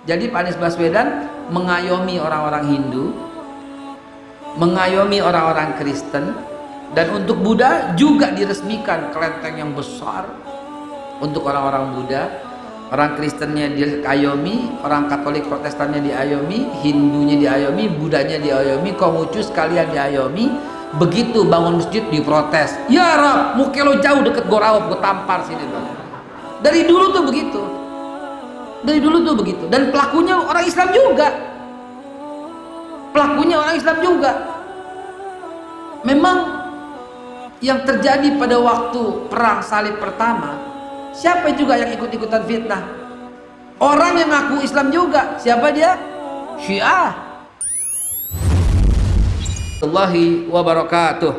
Jadi Pak Anies Baswedan mengayomi orang-orang Hindu, mengayomi orang-orang Kristen, dan untuk Buddha juga diresmikan kelenteng yang besar untuk orang-orang Buddha. Orang Kristennya diayomi, orang Katolik Protestannya diayomi, Hindunya diayomi, Buddhanya diayomi, Konghucu sekalian diayomi. Begitu bangun masjid diprotes. Ya Rab, muka lo jauh deket Gorawab, gue tampar sini tuh. Dari dulu tuh begitu. Dari dulu tuh begitu. Dan pelakunya orang Islam juga. Pelakunya orang Islam juga. Memang yang terjadi pada waktu perang salib pertama, siapa juga yang ikut-ikutan fitnah? Orang yang ngaku Islam juga. Siapa dia? Syiah. Warahmatullahi wabarakatuh.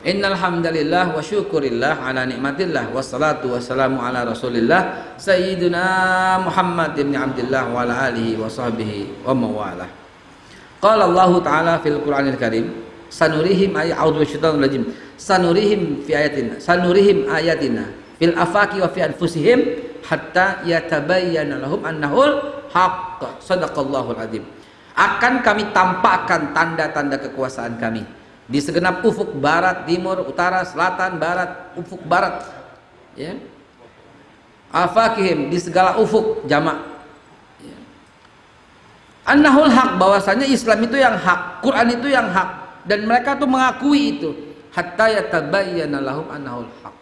Innal hamdalillah wa syukurillah ala nikmatillah wassalatu wassalamu ala rasulillah sayyidina Muhammad ibn Abdullah wa ala alihi wa sahbihi wa mawalah. Qala Allah Ta'ala fil Qur'anil Karim sanurihim a'udzu bisyaitonir rajim sanurihim fi ayatina sanurihim ayatina fil afaqi wa fi anfusihim hatta yatabayyana lahum annahul haqq. Shadaqallahul azim. Akan kami tampakkan tanda-tanda kekuasaan kami di segenap ufuk barat, timur, utara, selatan, barat, ufuk barat, ya. Afakihim, di segala ufuk jamak, ya. Annahul haq, bahwasanya Islam itu yang hak, Quran itu yang hak, dan mereka tuh mengakui itu. Hatta yatabayyana lahum annahul haq.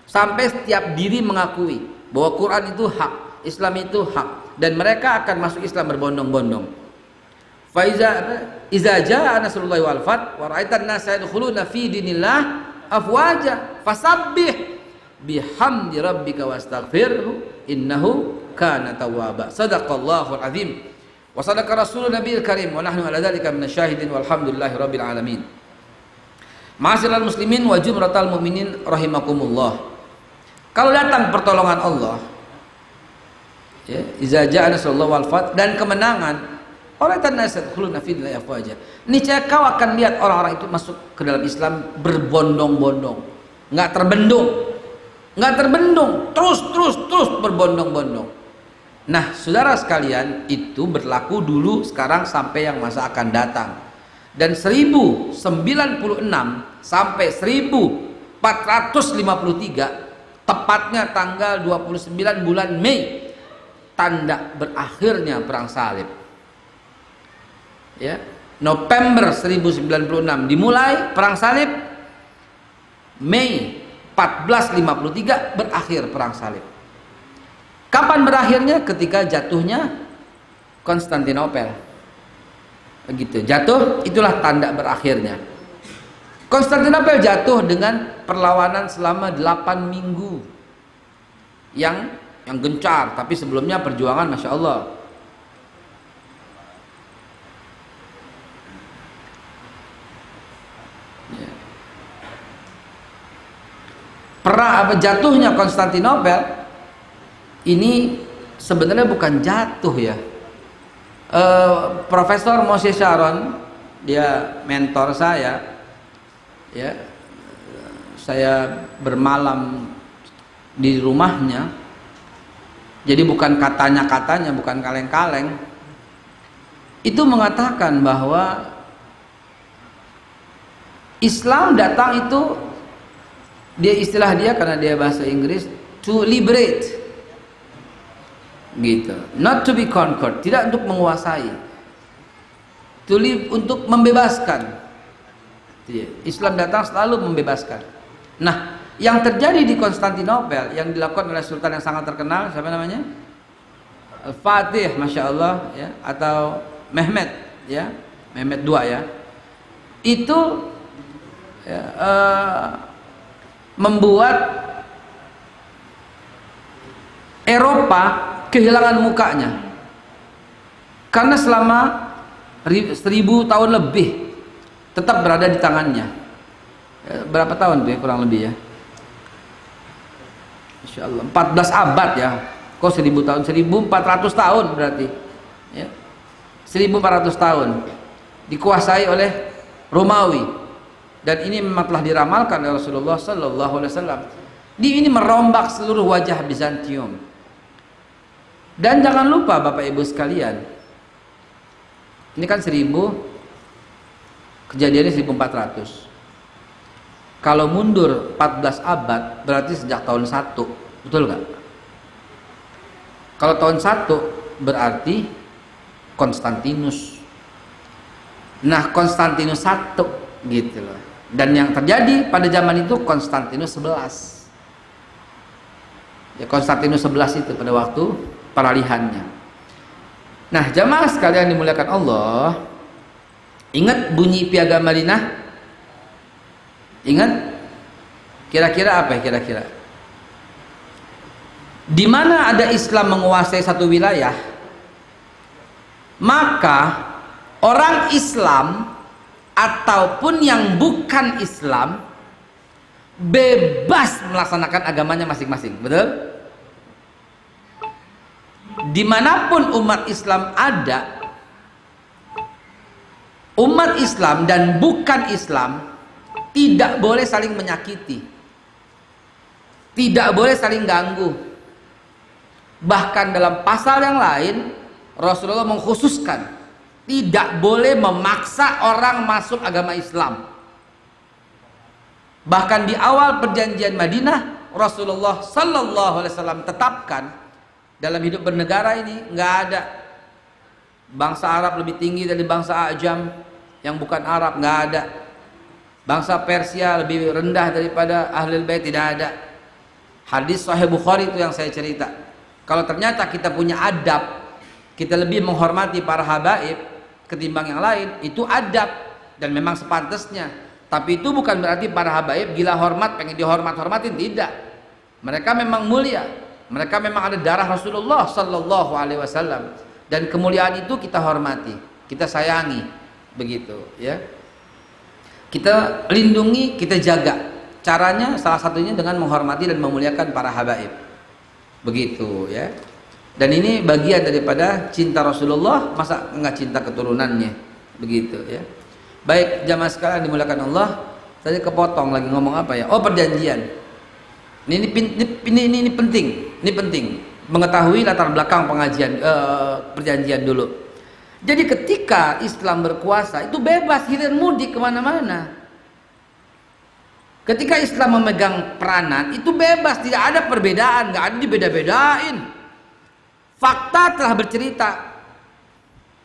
Sampai setiap diri mengakui bahwa Quran itu hak, Islam itu hak, dan mereka akan masuk Islam berbondong-bondong. Iza jaa nasrullahi wal fath wa ra'aitan nasa yadkhuluna fi dinillah afwaja fasabbih bihamdi rabbika wastaghfirhu innahu kana tawwaba. Shadaqallahul azim wa sadaqa rasulun nabiyil karim wa nahnu ala dzalika minasyahidin walhamdulillahi rabbil alamin. Ma'asyiral muslimin wa jumratal mu'minin rahimakumullah. Kalau datang pertolongan Allah, ya, iza jaa nasrullahi wal fath, dan kemenangan, niscaya kau akan lihat orang-orang itu masuk ke dalam Islam berbondong-bondong, nggak terbendung, terus berbondong-bondong. Nah, saudara sekalian, itu berlaku dulu, sekarang, sampai yang masa akan datang. Dan 1096 sampai 1453, tepatnya tanggal 29 bulan Mei, tanda berakhirnya perang salib. Ya, November 1096 dimulai perang salib, Mei 1453 berakhir perang salib. Kapan berakhirnya? Ketika jatuhnya Konstantinopel. Begitu, jatuh, itulah tanda berakhirnya. Konstantinopel jatuh dengan perlawanan selama 8 minggu yang gencar, tapi sebelumnya perjuangan Masya Allah. Jatuhnya Konstantinopel ini sebenarnya bukan jatuh, ya. Profesor Moshe Sharon, dia mentor saya, ya. Saya bermalam di rumahnya, jadi bukan katanya, bukan kaleng-kaleng. Itu mengatakan bahwa Islam datang itu, dia istilah dia, karena dia bahasa Inggris, to liberate, gitu, not to be conquered, tidak untuk menguasai, to live, untuk membebaskan. Islam datang selalu membebaskan. Nah, yang terjadi di Konstantinopel yang dilakukan oleh sultan yang sangat terkenal, siapa namanya? Fatih, Masya Allah, ya, atau Mehmet, ya, Mehmet II, ya, itu, ya, membuat Eropa kehilangan mukanya, karena selama 1000 tahun lebih tetap berada di tangannya. Berapa tahun tuh, ya, kurang lebih, ya, Insya Allah 14 abad, ya. Kok 1000 tahun? 1400 tahun berarti, ya. 1400 tahun dikuasai oleh Romawi. Dan ini memang telah diramalkan oleh Rasulullah Sallallahu Alaihi Wasallam. Ini merombak seluruh wajah Bizantium. Dan jangan lupa Bapak Ibu sekalian, ini kan 1000, kejadiannya 1400. Kalau mundur 14 abad berarti sejak tahun 1, betul nggak? Kalau tahun 1 berarti Konstantinus. Nah, Konstantinus 1 gitu loh. Dan yang terjadi pada zaman itu Konstantinus 11. Ya, Konstantinus 11 itu pada waktu peralihannya. Nah, jamaah sekalian dimuliakan Allah, ingat bunyi piagam Madinah? Ingat? Kira-kira apa ya kira-kira? Di mana ada Islam menguasai satu wilayah, maka orang Islam ataupun yang bukan Islam bebas melaksanakan agamanya masing-masing, betul? Dimanapun umat Islam ada, umat Islam dan bukan Islam tidak boleh saling menyakiti, tidak boleh saling ganggu. Bahkan dalam pasal yang lain Rasulullah mengkhususkan tidak boleh memaksa orang masuk agama Islam. Bahkan di awal perjanjian Madinah Rasulullah Sallallahu Alaihi Wasallam tetapkan dalam hidup bernegara ini nggak ada bangsa Arab lebih tinggi dari bangsa Ajam yang bukan Arab, nggak ada. Bangsa Persia lebih rendah daripada Ahlul Bait, tidak ada. Hadis Sahih Bukhari itu yang saya cerita. Kalau ternyata kita punya adab, kita lebih menghormati para habaib ketimbang yang lain, itu adab dan memang sepantasnya. Tapi itu bukan berarti para habaib gila hormat, pengen dihormat-hormatin, tidak. Mereka memang mulia, mereka memang ada darah Rasulullah Sallallahu Alaihi Wasallam, dan kemuliaan itu kita hormati, kita sayangi, begitu ya. Kita lindungi, kita jaga. Caranya salah satunya dengan menghormati dan memuliakan para habaib, begitu ya. Dan ini bagian daripada cinta Rasulullah, masa enggak cinta keturunannya, begitu ya. Baik jamaah sekalian dimuliakan Allah, tadi kepotong lagi ngomong apa ya? Oh, perjanjian. Ini penting, ini penting mengetahui latar belakang pengajian perjanjian dulu. Jadi ketika Islam berkuasa itu bebas hilir mudik kemana-mana. Ketika Islam memegang peranan itu bebas, tidak ada perbedaan, nggak ada dibeda-bedain. Fakta telah bercerita,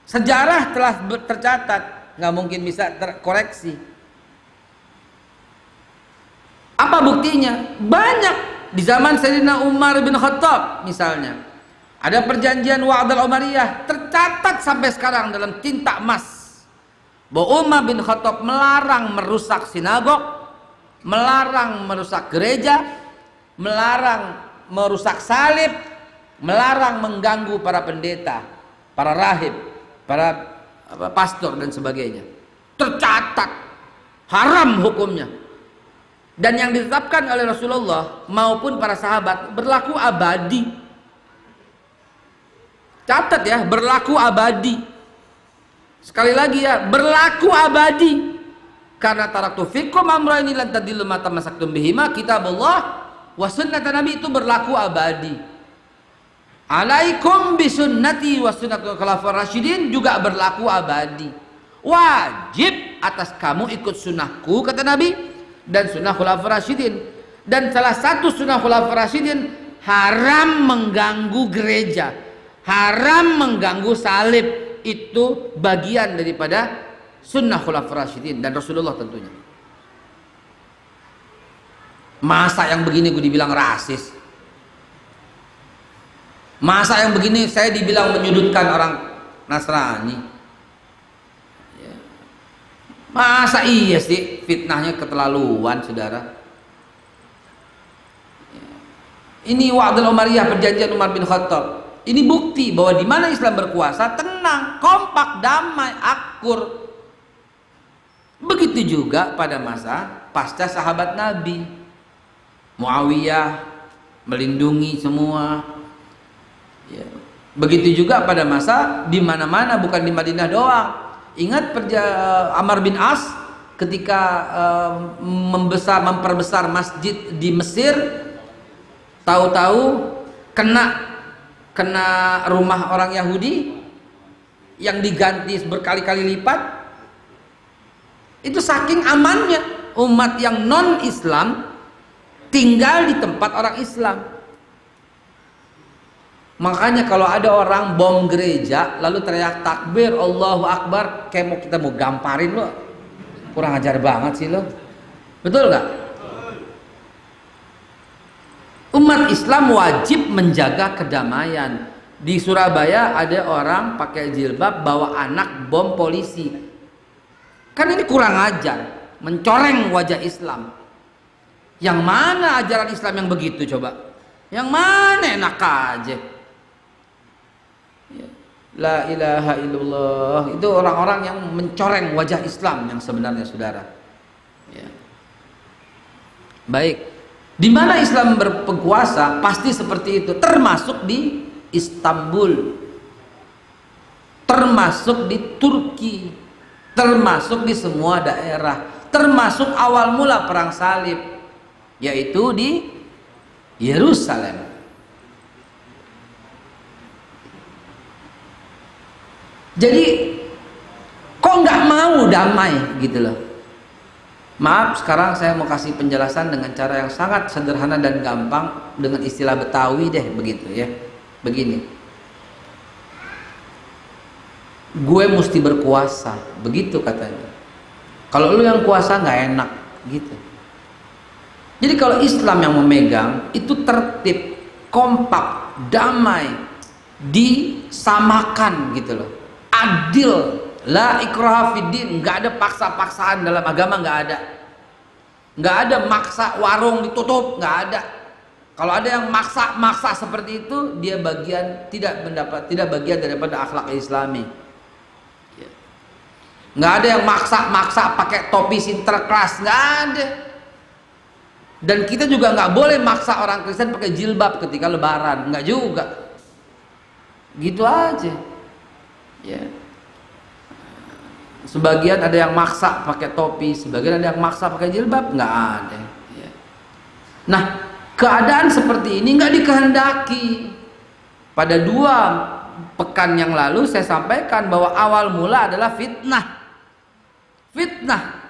sejarah telah tercatat, nggak mungkin bisa terkoreksi. Apa buktinya? Banyak. Di zaman Sayyidina Umar bin Khattab misalnya, ada perjanjian Wa'dal Umariyah, tercatat sampai sekarang dalam tinta emas bahwa Umar bin Khattab melarang merusak sinagog, melarang merusak gereja, melarang merusak salib, melarang mengganggu para pendeta, para rahib, para pastor dan sebagainya. Tercatat, haram hukumnya. Dan yang ditetapkan oleh Rasulullah maupun para sahabat berlaku abadi. Catat ya, berlaku abadi. Sekali lagi ya, berlaku abadi. Karena taraktu fikum amrayni lan tadillu ma tamassaktum bihima, kitabullah wa sunnata nabi, itu berlaku abadi. Alaikum bisunnati wa sunnatul khulafaur rasyidin juga berlaku abadi. Wajib atas kamu ikut sunnahku, kata Nabi, dan sunnah khulafaur rasyidin. Dan salah satu sunnah khulafaur rasyidin, haram mengganggu gereja, haram mengganggu salib. Itu bagian daripada sunnah khulafaur rasyidin dan Rasulullah tentunya. Masa yang begini gue dibilang rasis? Masa yang begini saya dibilang menyudutkan orang Nasrani? Masa iya sih, fitnahnya keterlaluan, saudara. Ini Wa'dal Umariyah, perjanjian Umar bin Khattab. Ini bukti bahwa di mana Islam berkuasa, tenang, kompak, damai, akur. Begitu juga pada masa pasca sahabat Nabi. Muawiyah melindungi semua. Ya. Begitu juga pada masa di mana-mana, bukan di Madinah doang. Ingat Amr bin As ketika memperbesar masjid di Mesir, tahu-tahu kena kena rumah orang Yahudi yang diganti berkali-kali lipat. Itu saking amannya umat yang non Islam tinggal di tempat orang Islam. Makanya kalau ada orang bom gereja lalu teriak takbir Allahu Akbar, kayak kita mau gamparin lo. Kurang ajar banget sih lo. Betul gak? Umat Islam wajib menjaga kedamaian. Di Surabaya ada orang pakai jilbab bawa anak bom polisi. Kan ini kurang ajar, mencoreng wajah Islam. Yang mana ajaran Islam yang begitu coba? Yang mana enak aja? La ilaha illallah. Itu orang-orang yang mencoreng wajah Islam yang sebenarnya, saudara. Ya. Baik. Di mana Islam berkuasa pasti seperti itu, termasuk di Istanbul, termasuk di Turki, termasuk di semua daerah, termasuk awal mula perang salib, yaitu di Yerusalem. Jadi kok nggak mau damai gitu loh. Maaf, sekarang saya mau kasih penjelasan dengan cara yang sangat sederhana dan gampang dengan istilah Betawi deh, begitu ya. Begini, gue mesti berkuasa, begitu katanya. Kalau lu yang kuasa nggak enak, gitu. Jadi kalau Islam yang memegang itu tertib, kompak, damai, disamakan gitu loh, adil. La ikraha fiddin, nggak ada paksa-paksaan dalam agama, nggak ada. Nggak ada maksa warung ditutup, nggak ada. Kalau ada yang maksa seperti itu, dia tidak bagian daripada akhlak Islami. Nggak ada yang maksa pakai topi sinterklas, nggak ada. Dan kita juga nggak boleh maksa orang Kristen pakai jilbab ketika Lebaran, nggak juga. Gitu aja. Ya. Sebagian ada yang maksa pakai topi, sebagian ada yang maksa pakai jilbab, nggak ada. Ya. Nah, keadaan seperti ini nggak dikehendaki. Pada 2 pekan yang lalu saya sampaikan bahwa awal mula adalah fitnah. Fitnah.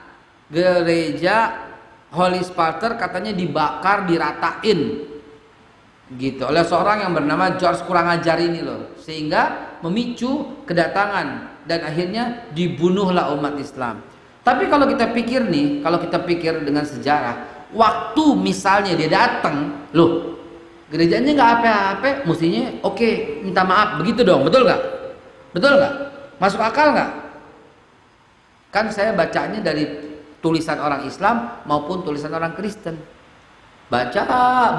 Gereja Holy Sparter katanya dibakar, diratain gitu oleh seorang yang bernama George kurang ajar ini loh, sehingga memicu kedatangan dan akhirnya dibunuhlah umat Islam. Tapi kalau kita pikir nih, kalau kita pikir dengan sejarah, waktu misalnya dia datang, loh gerejanya nggak apa-apa, mestinya oke, minta maaf, begitu dong, betul nggak? Betul nggak? Masuk akal nggak? Kan saya bacanya dari tulisan orang Islam maupun tulisan orang Kristen. Baca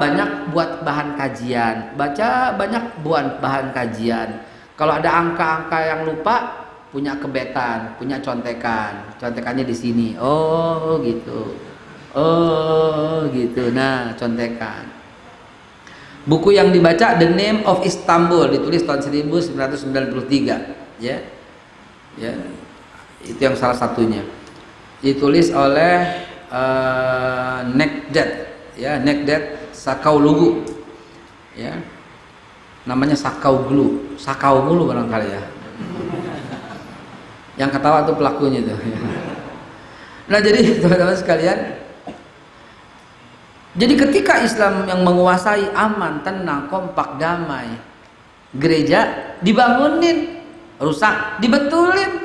banyak buat bahan kajian, baca banyak buat bahan kajian. Kalau ada angka-angka yang lupa, punya kebetan, punya contekannya di sini. Oh gitu, oh gitu. Nah, contekan. Buku yang dibaca The Name of Istanbul, ditulis tahun 1993, ya, ya, itu yang salah satunya. Ditulis oleh Necdet, ya, Necdet Sakaoglu, ya, namanya Sakaoglu barangkali ya. Yang ketawa tuh pelakunya tuh. Nah jadi teman-teman sekalian, jadi ketika Islam yang menguasai aman, tenang, kompak, damai, gereja dibangunin, rusak dibetulin.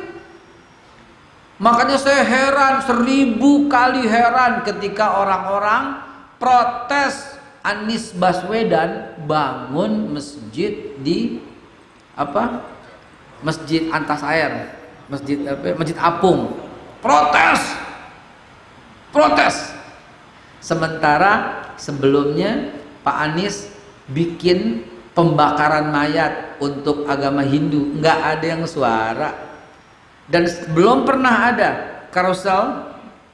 Makanya saya heran, 1000 kali heran ketika orang-orang protes Anies Baswedan bangun masjid di apa? Masjid Antas Air, Masjid Apung. Protes. Sementara sebelumnya Pak Anies bikin pembakaran mayat untuk agama Hindu, nggak ada yang suara. Dan belum pernah ada karusel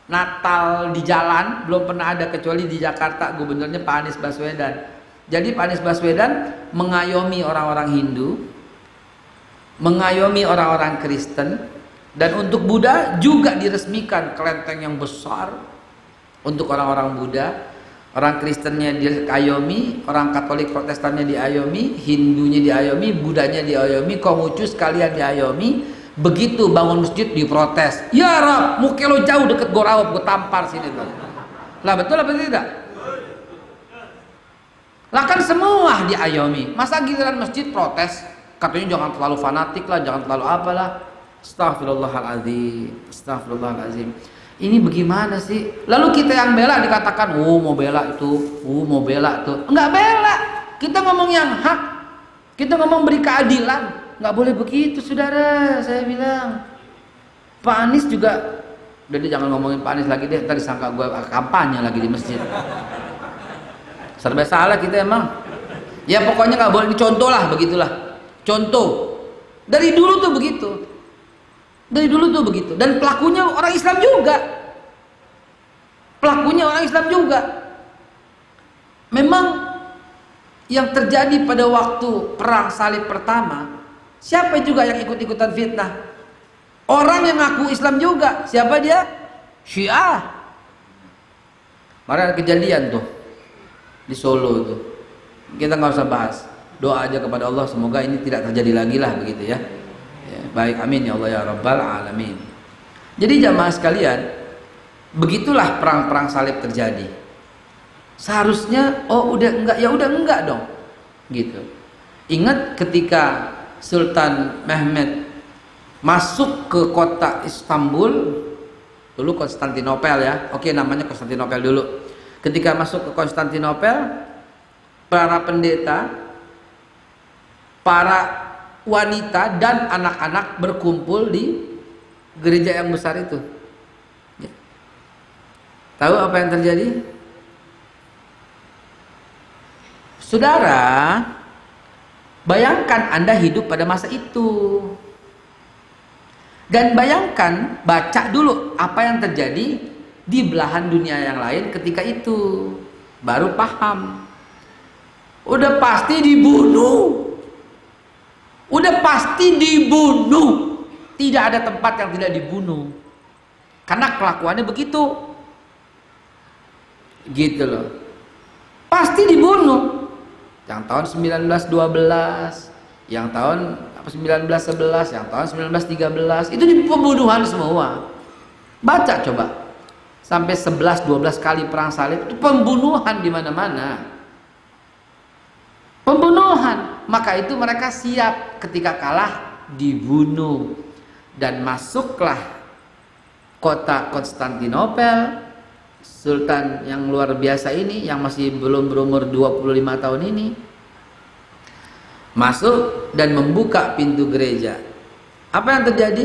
Natal di jalan, belum pernah ada kecuali di Jakarta, gubernurnya Pak Anies Baswedan. Jadi Pak Anies Baswedan mengayomi orang-orang Hindu, mengayomi orang-orang Kristen, dan untuk Buddha juga diresmikan kelenteng yang besar untuk orang-orang Buddha. Orang Kristennya diayomi, orang Katolik Protestannya diayomi, Hindunya diayomi, Budanya diayomi, Konghucu sekalian diayomi. Begitu bangun masjid diprotes. Ya Rab, muka lo jauh deket Gorawab, gue tampar sini tuh. Lah betul apa tidak? Lah kan semua diayomi. Masa giliran masjid protes? Katanya jangan terlalu fanatik lah, jangan terlalu apalah. Astagfirullahaladzim, astagfirullahaladzim. Ini bagaimana sih? Lalu kita yang bela dikatakan, mau bela itu, mau bela itu. Enggak bela. Kita ngomong yang hak. Kita ngomong beri keadilan. Enggak boleh begitu, saudara. Saya bilang. Pak Anies juga. Udah deh, jangan ngomongin Pak Anies lagi deh. Tadi sangka gue kampanye lagi di masjid. Serba salah kita emang. Ya pokoknya nggak boleh dicontoh lah, begitulah. Contoh. Dari dulu tuh begitu. Dari dulu tuh begitu. Dan pelakunya orang Islam juga. Pelakunya orang Islam juga. Memang yang terjadi pada waktu perang salib pertama, siapa juga yang ikut-ikutan fitnah? Orang yang ngaku Islam juga. Siapa dia? Syiah. Kemarin ada kejadian tuh di Solo tuh. Kita nggak usah bahas. Doa aja kepada Allah semoga ini tidak terjadi lagi lah begitu ya. Baik, amin ya Allah ya Rabbal Alamin. Jadi jamaah sekalian, begitulah perang-perang salib terjadi. Seharusnya udah enggak, ya udah enggak dong gitu. Ingat ketika Sultan Mehmed masuk ke kota Istanbul, dulu Konstantinopel ya, oke namanya Konstantinopel dulu. Ketika masuk ke Konstantinopel, para pendeta, para wanita dan anak-anak berkumpul di gereja yang besar itu. Ya. Tahu apa yang terjadi? Saudara, bayangkan Anda hidup pada masa itu. Dan bayangkan, baca dulu apa yang terjadi di belahan dunia yang lain ketika itu. Baru paham. Udah pasti dibunuh. Udah pasti dibunuh. Tidak ada tempat yang tidak dibunuh. Karena kelakuannya begitu. Gitu loh. Pasti dibunuh. Yang tahun 1912, yang tahun 1911, yang tahun 1913, itu pembunuhan semua. Baca coba. Sampai 11-12 kali perang salib itu pembunuhan di mana-mana. Pembunuhan. Maka itu mereka siap ketika kalah dibunuh. Dan masuklah kota Konstantinopel, Sultan yang luar biasa ini, yang masih belum berumur 25 tahun ini, masuk dan membuka pintu gereja. Apa yang terjadi?